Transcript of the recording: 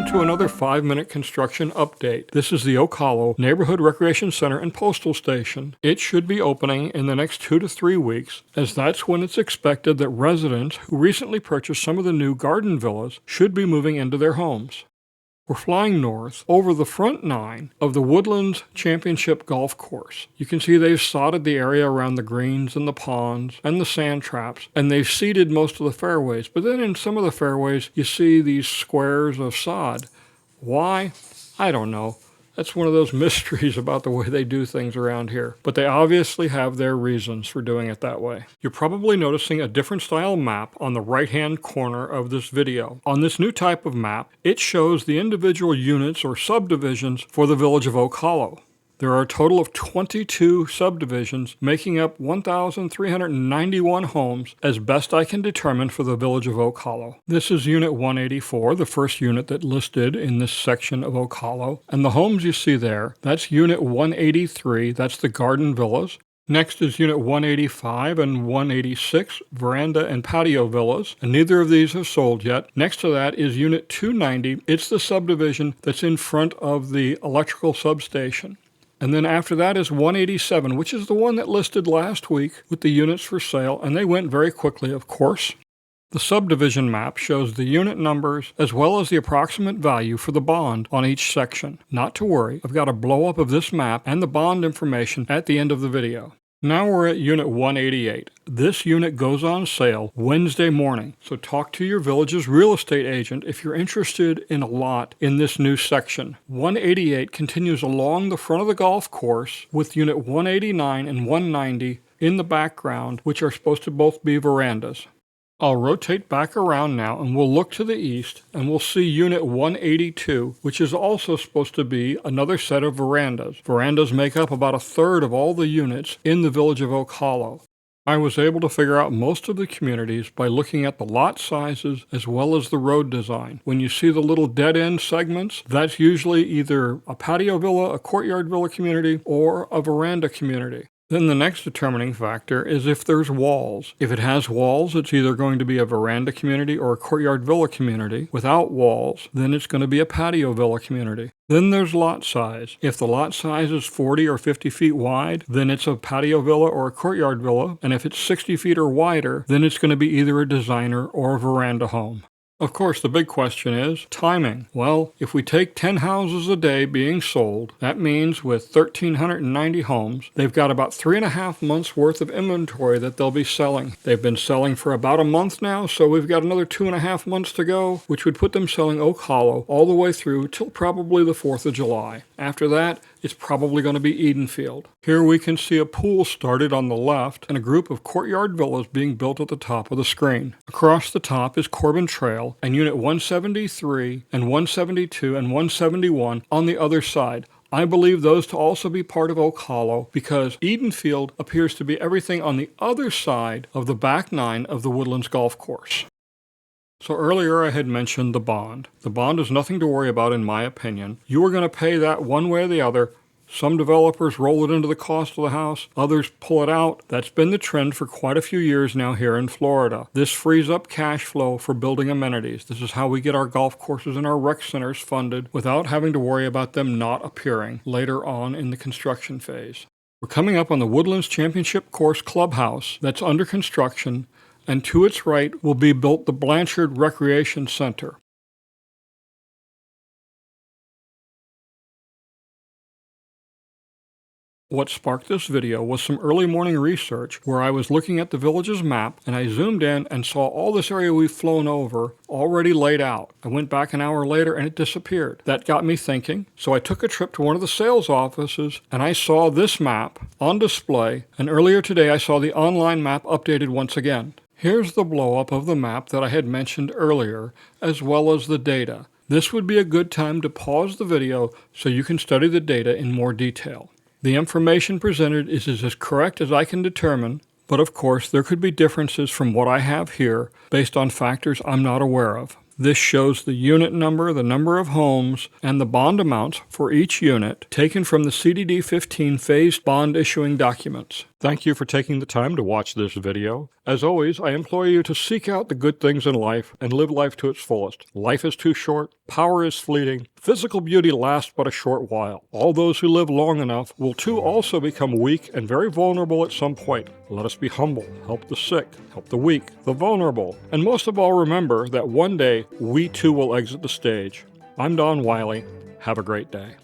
to another 5-minute construction update. This is the Oak Hollow Neighborhood Recreation Center and Postal Station. It should be opening in the next 2 to 3 weeks, as that's when it's expected that residents who recently purchased some of the new garden villas should be moving into their homes. We're flying north over the front 9 of the Woodlands Championship Golf Course. You can see they've sodded the area around the greens and the ponds and the sand traps, and they've seeded most of the fairways. But then in some of the fairways, you see these squares of sod. Why? I don't know. That's one of those mysteries about the way they do things around here. But they obviously have their reasons for doing it that way. You're probably noticing a different style map on the right-hand corner of this video. On this new type of map, it shows the individual units or subdivisions for the village of Oak Hollow. There are a total of 22 subdivisions, making up 1,391 homes, as best I can determine for the village of Oak Hollow. This is Unit 184, the first unit that listed in this section of Oak Hollow. And the homes you see there, that's Unit 183, that's the garden villas. Next is Unit 185 and 186, veranda and patio villas, and neither of these have sold yet. Next to that is Unit 290. It's the subdivision that's in front of the electrical substation. And then after that is 187, which is the one that listed last week with the units for sale, and they went very quickly, of course. The subdivision map shows the unit numbers as well as the approximate value for the bond on each section. Not to worry, I've got a blow-up of this map and the bond information at the end of the video. Now we're at Unit 188. This unit goes on sale Wednesday morning, so talk to your village's real estate agent if you're interested in a lot in this new section. 188 continues along the front of the golf course with Unit 189 and 190 in the background, which are supposed to both be verandas. I'll rotate back around now and we'll look to the east and we'll see Unit 182, which is also supposed to be another set of verandas. Verandas make up about a third of all the units in the village of Oak Hollow. I was able to figure out most of the communities by looking at the lot sizes as well as the road design. When you see the little dead-end segments, that's usually either a patio villa, a courtyard villa community, or a veranda community. Then the next determining factor is if there's walls. If it has walls, it's either going to be a veranda community or a courtyard villa community. Without walls, then it's going to be a patio villa community. Then there's lot size. If the lot size is 40 or 50 feet wide, then it's a patio villa or a courtyard villa. And if it's 60 feet or wider, then it's going to be either a designer or a veranda home. Of course, the big question is timing. Well, if we take 10 houses a day being sold, that means with 1,390 homes, they've got about 3.5 months worth of inventory that they'll be selling. They've been selling for about a month now, so we've got another 2.5 months to go, which would put them selling Oak Hollow all the way through till probably the 4th of July. After that, it's probably going to be Edenfield. Here we can see a pool started on the left and a group of courtyard villas being built at the top of the screen. Across the top is Corbin Trail and Unit 173 and 172 and 171 on the other side. I believe those to also be part of Oak Hollow because Edenfield appears to be everything on the other side of the back 9 of the Woodlands Golf Course. So earlier I had mentioned the bond. The bond is nothing to worry about in my opinion. You are going to pay that one way or the other. Some developers roll it into the cost of the house, others pull it out. That's been the trend for quite a few years now here in Florida. This frees up cash flow for building amenities. This is how we get our golf courses and our rec centers funded without having to worry about them not appearing later on in the construction phase. We're coming up on the Woodlands Championship Course Clubhouse that's under construction, and to its right will be built the Blanchard Recreation Center. What sparked this video was some early morning research where I was looking at the village's map and I zoomed in and saw all this area we've flown over already laid out. I went back an hour later and it disappeared. That got me thinking, so I took a trip to one of the sales offices and I saw this map on display, and earlier today I saw the online map updated once again. Here's the blow-up of the map that I had mentioned earlier, as well as the data. This would be a good time to pause the video so you can study the data in more detail. The information presented is as correct as I can determine, but of course there could be differences from what I have here based on factors I'm not aware of. This shows the unit number, the number of homes, and the bond amounts for each unit taken from the CDD-15 phased bond issuing documents. Thank you for taking the time to watch this video. As always, I implore you to seek out the good things in life and live life to its fullest. Life is too short, power is fleeting, physical beauty lasts but a short while. All those who live long enough will too also become weak and very vulnerable at some point. Let us be humble, help the sick, help the weak, the vulnerable, and most of all remember that one day we too will exit the stage. I'm Don Wiley. Have a great day.